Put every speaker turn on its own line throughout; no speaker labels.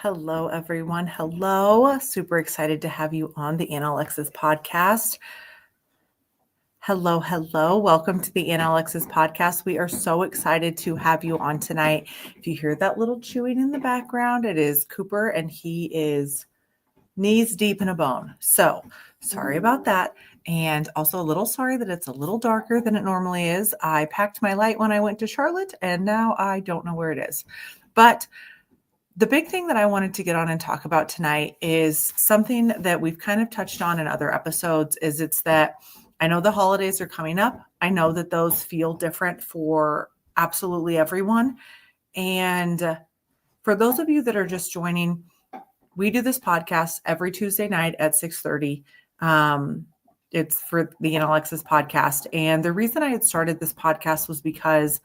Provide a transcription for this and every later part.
Hello, everyone. Hello. Super excited to have you on the Alexis podcast. Hello. Welcome to the Alexis podcast. We are so excited to have you on tonight. If you hear that little chewing in the background, it is Cooper, and he is knees deep in a bone. So sorry about that. And also a little sorry that it's a little darker than it normally is. I packed my light when I went to Charlotte, and now I don't know where it is. But the big thing that I wanted to get on and talk about tonight is something that we've kind of touched on in other episodes. It's that I know the holidays are coming up. I know that those feel different for absolutely everyone. And for those of you that are just joining, we do this podcast every Tuesday night at 6:30. It's for the Alexis podcast. And the reason I had started this podcast was because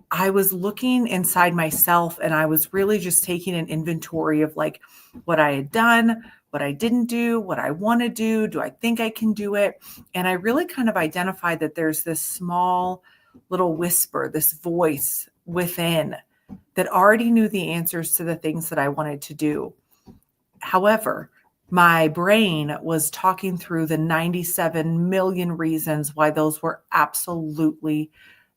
I was looking inside myself and I was really just taking an inventory of like what I had done, what I didn't do, what I want to do. Do I think I can do it? And I really kind of identified that there's this small little whisper, this voice within that already knew the answers to the things that I wanted to do. However, my brain was talking through the 97 million reasons why those were absolutely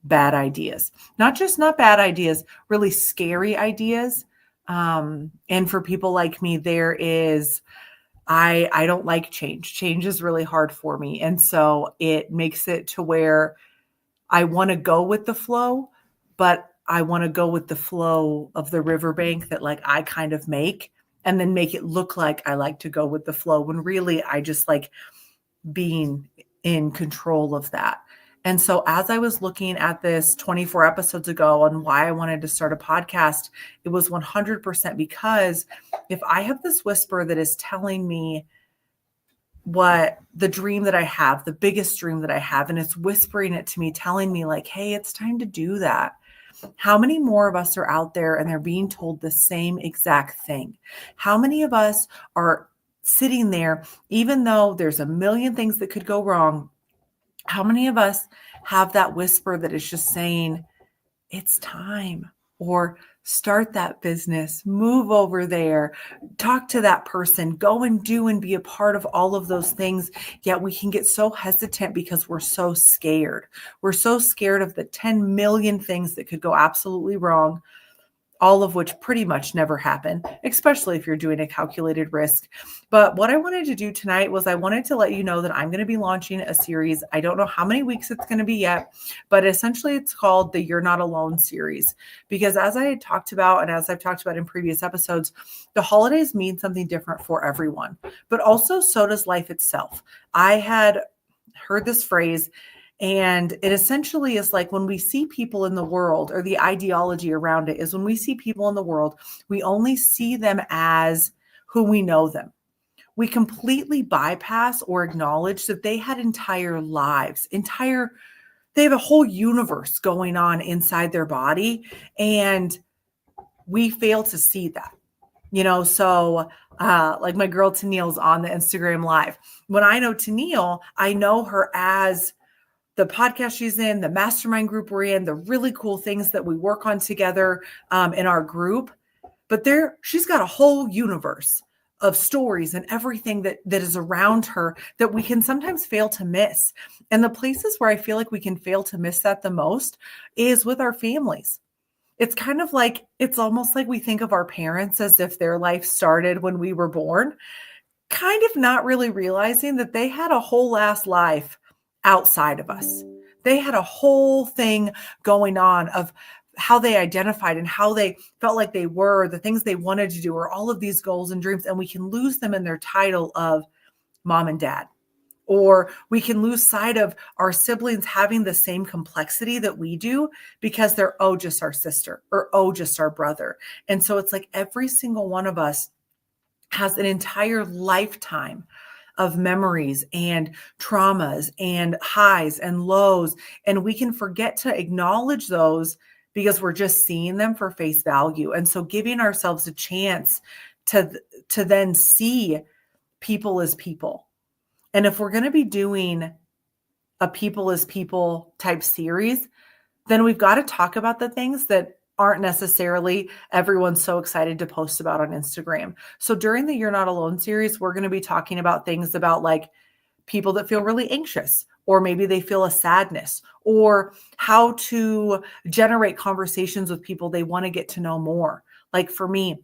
bad ideas. Not bad ideas, really scary ideas. And for people like me, I don't like change. Change is really hard for me. And so it makes it to where I want to go with the flow, but I want to go with the flow of the riverbank that like I kind of make and then make it look like I like to go with the flow when really I just like being in control of that. And so as I was looking at this 24 episodes ago on why I wanted to start a podcast, it was 100% because if I have this whisper that is telling me what the dream that I have, the biggest dream that I have, and it's whispering it to me, telling me like, hey, it's time to do that. How many more of us are out there and they're being told the same exact thing? How many of us are sitting there, even though there's a million things that could go wrong? How many of us have that whisper that is just saying, it's time, or start that business, move over there, talk to that person, go and do and be a part of all of those things. Yet we can get so hesitant because we're so scared. We're so scared of the 10 million things that could go absolutely wrong, all of which pretty much never happen, especially if you're doing a calculated risk. But what I wanted to do tonight was I wanted to let you know that I'm going to be launching a series. I don't know how many weeks it's going to be yet, but essentially it's called the You're Not Alone series. Because as I had talked about, and as I've talked about in previous episodes, the holidays mean something different for everyone, but also so does life itself. I had heard this phrase, and it essentially is like when we see people in the world, or the ideology around it is when we see people in the world, we only see them as who we know them. We completely bypass or acknowledge that they had entire lives, they have a whole universe going on inside their body, and we fail to see that. So like my girl Tennille's on the Instagram Live. When I know Tennille, I know her as the podcast she's in, the mastermind group we're in, the really cool things that we work on together in our group. But she's got a whole universe of stories and everything that is around her that we can sometimes fail to miss. And the places where I feel like we can fail to miss that the most is with our families. It's kind of like, it's almost like we think of our parents as if their life started when we were born, kind of not really realizing that they had a whole ass life outside of us. They had a whole thing going on of how they identified and how they felt like they were, the things they wanted to do, or all of these goals and dreams. And we can lose them in their title of mom and dad. Or we can lose sight of our siblings having the same complexity that we do because they're, just our sister, or, just our brother. And so it's like every single one of us has an entire lifetime of memories and traumas and highs and lows. And we can forget to acknowledge those because we're just seeing them for face value. And so giving ourselves a chance to then see people as people. And if we're going to be doing a people as people type series, then we've got to talk about the things that aren't necessarily everyone's so excited to post about on Instagram. So during the You're Not Alone series, we're going to be talking about things about like people that feel really anxious, or maybe they feel a sadness, or how to generate conversations with people they want to get to know more. Like for me,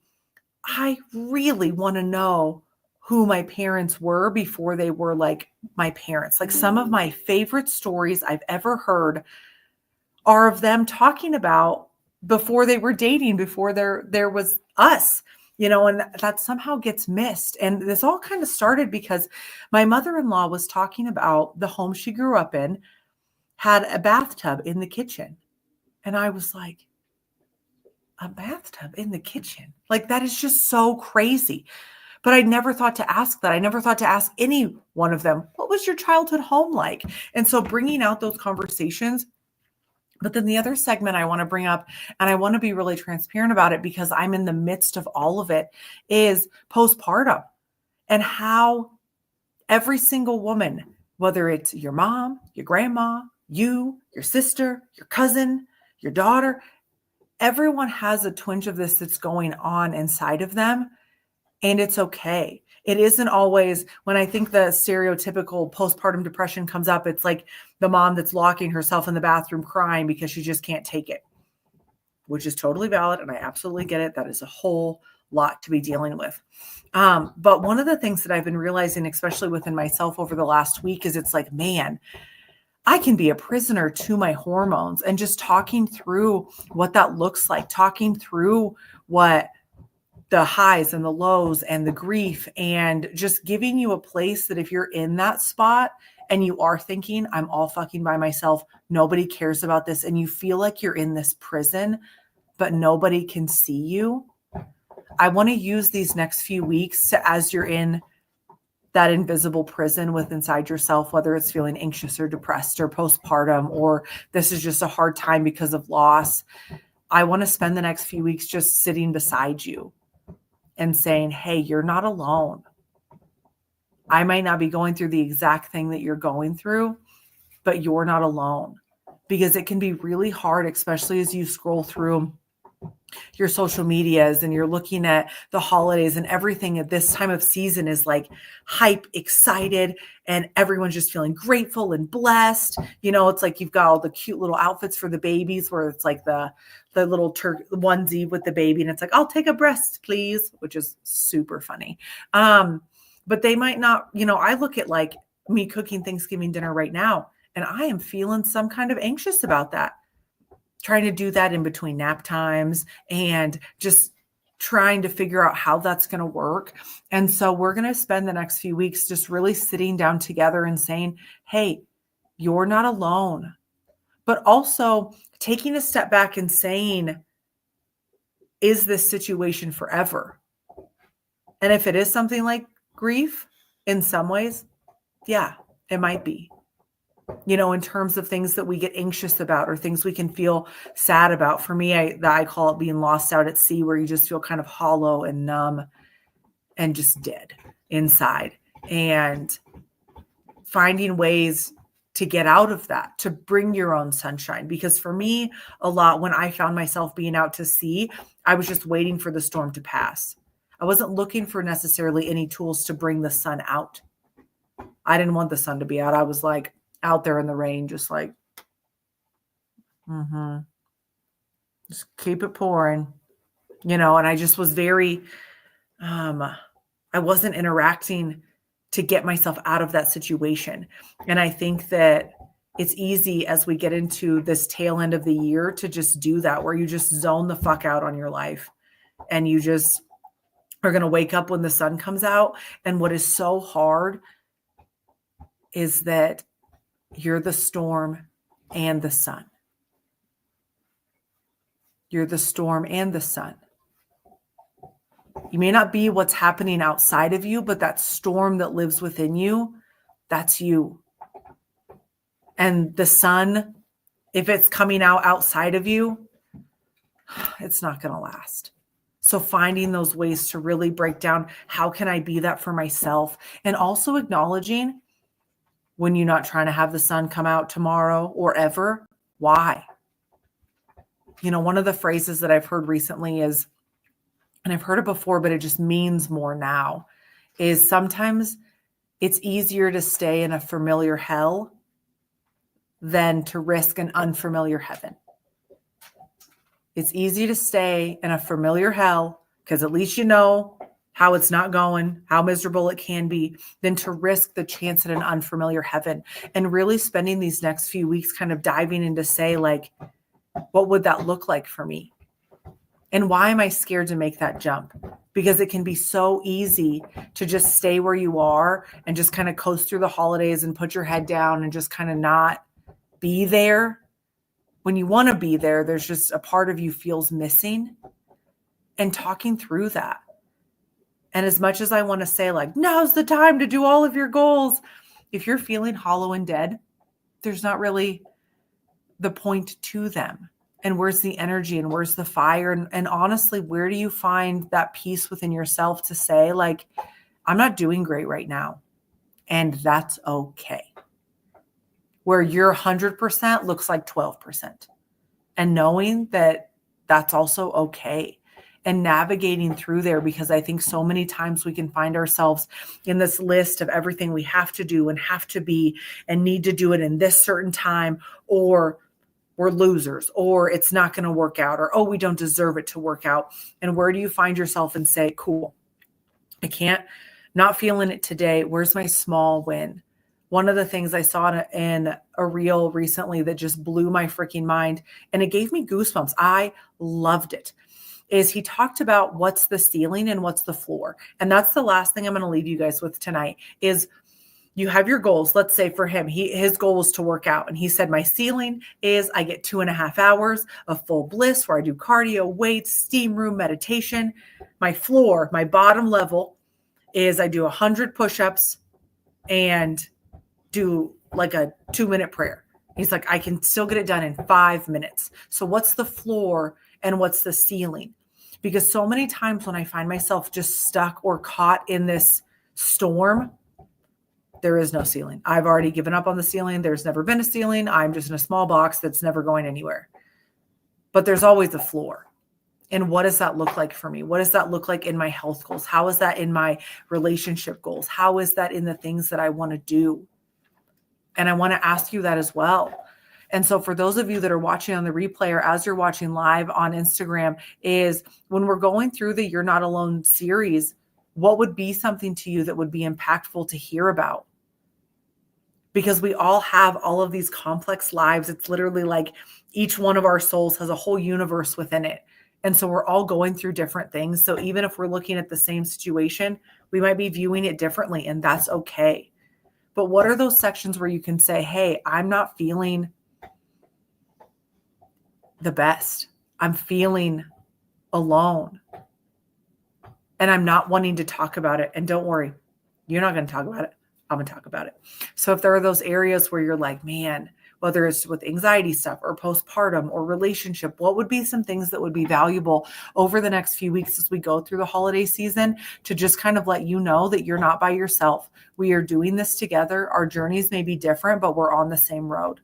I really want to know who my parents were before they were like my parents. Like some of my favorite stories I've ever heard are of them talking about before they were dating, before there was us, and that somehow gets missed. And this all kind of started because my mother-in-law was talking about the home she grew up in had a bathtub in the kitchen. And I was like, a bathtub in the kitchen? Like, that is just so crazy. But I never thought to ask that. I never thought to ask any one of them, what was your childhood home like? And so bringing out those conversations. But then the other segment I want to bring up, and I want to be really transparent about it because I'm in the midst of all of it, is postpartum and how every single woman, whether it's your mom, your grandma, you, your sister, your cousin, your daughter, everyone has a twinge of this that's going on inside of them. And it's okay. It isn't always, when I think the stereotypical postpartum depression comes up, it's like the mom that's locking herself in the bathroom crying because she just can't take it, which is totally valid. And I absolutely get it. That is a whole lot to be dealing with. But one of the things that I've been realizing, especially within myself over the last week, is it's like, man, I can be a prisoner to my hormones, and just talking through what that looks like, talking through what the highs and the lows and the grief, and just giving you a place that if you're in that spot and you are thinking, I'm all fucking by myself, nobody cares about this, and you feel like you're in this prison, but nobody can see you. I want to use these next few weeks to, as you're in that invisible prison with inside yourself, whether it's feeling anxious or depressed or postpartum, or this is just a hard time because of loss, I want to spend the next few weeks just sitting beside you and saying, hey, you're not alone. I might not be going through the exact thing that you're going through, but you're not alone. Because it can be really hard, especially as you scroll through your social medias and you're looking at the holidays, and everything at this time of season is like hype, excited, and everyone's just feeling grateful and blessed. It's like you've got all the cute little outfits for the babies, where it's like the little onesie with the baby, and it's like, I'll take a breast, please, which is super funny. But they might not, I look at like me cooking Thanksgiving dinner right now, and I am feeling some kind of anxious about that. Trying to do that in between nap times and just trying to figure out how that's going to work. And so we're going to spend the next few weeks just really sitting down together and saying, hey, you're not alone. But also taking a step back and saying, is this situation forever? And if it is something like grief, in some ways, yeah, it might be. In terms of things that we get anxious about or things we can feel sad about. For me, I call it being lost out at sea, where you just feel kind of hollow and numb and just dead inside, and finding ways to get out of that, to bring your own sunshine. Because for me, a lot, when I found myself being out to sea, I was just waiting for the storm to pass. I wasn't looking for necessarily any tools to bring the sun out. I didn't want the sun to be out. I was like, out there in the rain, just like, just keep it pouring, and I just was very, I wasn't interacting to get myself out of that situation. And I think that it's easy as we get into this tail end of the year to just do that, where you just zone the fuck out on your life, and you just are going to wake up when the sun comes out. And what is so hard is that you're the storm and the sun. You're the storm and the sun. You may not be what's happening outside of you, but that storm that lives within you, that's you. And the sun, if it's coming out outside of you, it's not going to last. So finding those ways to really break down, how can I be that for myself? And also acknowledging when you're not trying to have the sun come out tomorrow or ever, why? One of the phrases that I've heard recently is, and I've heard it before, but it just means more now, is sometimes it's easier to stay in a familiar hell than to risk an unfamiliar heaven. It's easy to stay in a familiar hell because at least you know how it's not going, how miserable it can be, than to risk the chance at an unfamiliar heaven. And really spending these next few weeks kind of diving into say, like, what would that look like for me? And why am I scared to make that jump? Because it can be so easy to just stay where you are and just kind of coast through the holidays and put your head down and just kind of not be there. When you want to be there, there's just a part of you feels missing, and talking through that. And as much as I want to say, like, now's the time to do all of your goals, if you're feeling hollow and dead, there's not really the point to them. And where's the energy and where's the fire? And honestly, where do you find that peace within yourself to say, like, I'm not doing great right now, and that's okay. Where your 100% looks like 12%. And knowing that that's also okay. And navigating through there, because I think so many times we can find ourselves in this list of everything we have to do and have to be and need to do it in this certain time, or we're losers, or it's not going to work out, or, oh, we don't deserve it to work out. And where do you find yourself and say, cool, I can't, not feeling it today. Where's my small win? One of the things I saw in a reel recently that just blew my freaking mind, and it gave me goosebumps, I loved it, is he talked about what's the ceiling and what's the floor. And that's the last thing I'm going to leave you guys with tonight is you have your goals. Let's say for him, his goal was to work out. And he said, my ceiling is I get 2.5 hours of full bliss where I do cardio, weights, steam room, meditation. My floor, my bottom level is I do 100 push-ups and do like a 2-minute prayer. He's like, I can still get it done in 5 minutes. So what's the floor and what's the ceiling? Because so many times when I find myself just stuck or caught in this storm, there is no ceiling. I've already given up on the ceiling. There's never been a ceiling. I'm just in a small box that's never going anywhere. But there's always a floor. And what does that look like for me? What does that look like in my health goals? How is that in my relationship goals? How is that in the things that I want to do? And I want to ask you that as well. And so for those of you that are watching on the replay or as you're watching live on Instagram, is when we're going through the You're Not Alone series, what would be something to you that would be impactful to hear about? Because we all have all of these complex lives. It's literally like each one of our souls has a whole universe within it. And so we're all going through different things. So even if we're looking at the same situation, we might be viewing it differently, and that's okay. But what are those sections where you can say, hey, I'm not feeling the best. I'm feeling alone. And I'm not wanting to talk about it. And don't worry, you're not going to talk about it. I'm going to talk about it. So if there are those areas where you're like, man, whether it's with anxiety stuff or postpartum or relationship, what would be some things that would be valuable over the next few weeks as we go through the holiday season to just kind of let you know that you're not by yourself. We are doing this together. Our journeys may be different, but we're on the same road.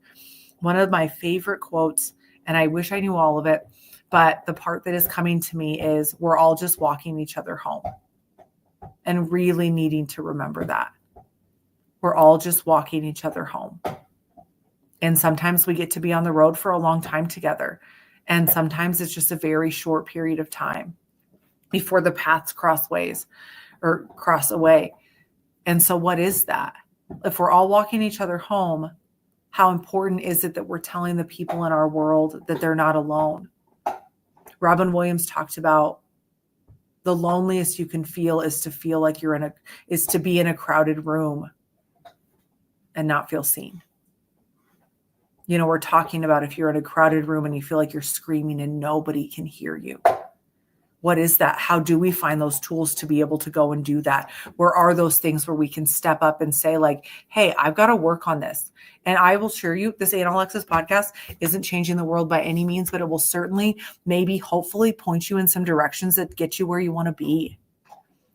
One of my favorite quotes, and I wish I knew all of it, but the part that is coming to me is we're all just walking each other home, and really needing to remember that. We're all just walking each other home. And sometimes we get to be on the road for a long time together. And sometimes it's just a very short period of time before the paths cross ways or cross away. And so what is that? If we're all walking each other home, how important is it that we're telling the people in our world that they're not alone? Robin Williams talked about the loneliest you can feel is to feel like is to be in a crowded room and not feel seen. You know, we're talking about if you're in a crowded room and you feel like you're screaming and nobody can hear you. What is that? How do we find those tools to be able to go and do that? Where are those things where we can step up and say like, hey, I've got to work on this. And I will assure you, this Aunt Alexis podcast isn't changing the world by any means, but it will certainly, maybe, hopefully point you in some directions that get you where you want to be.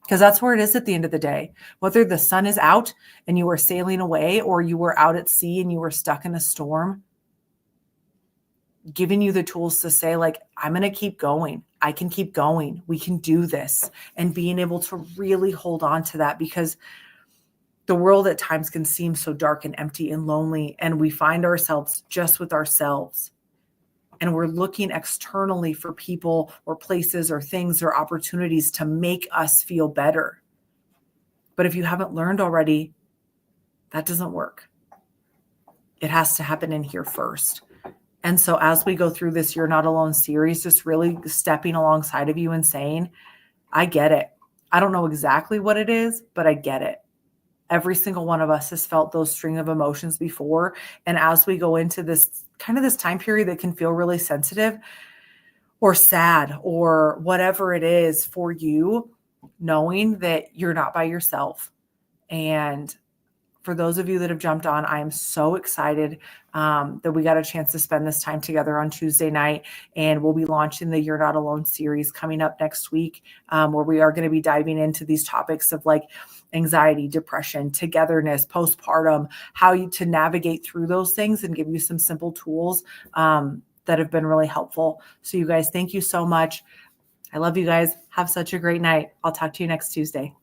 Because that's where it is at the end of the day. Whether the sun is out and you were sailing away or you were out at sea and you were stuck in a storm, giving you the tools to say, like, I'm going to keep going. I can keep going. We can do this. And being able to really hold on to that, because the world at times can seem so dark and empty and lonely. And we find ourselves just with ourselves. And we're looking externally for people or places or things or opportunities to make us feel better. But if you haven't learned already, that doesn't work. It has to happen in here first. And so as we go through this You're Not Alone series, just really stepping alongside of you and saying, I get it. I don't know exactly what it is, but I get it. Every single one of us has felt those string of emotions before. And as we go into this kind of this time period that can feel really sensitive or sad or whatever it is for you, knowing that you're not by yourself. And for those of you that have jumped on, I am so excited that we got a chance to spend this time together on Tuesday night. And we'll be launching the You're Not Alone series coming up next week, where we are going to be diving into these topics of like anxiety, depression, togetherness, postpartum, how to navigate through those things and give you some simple tools that have been really helpful. So you guys, thank you so much. I love you guys. Have such a great night. I'll talk to you next Tuesday.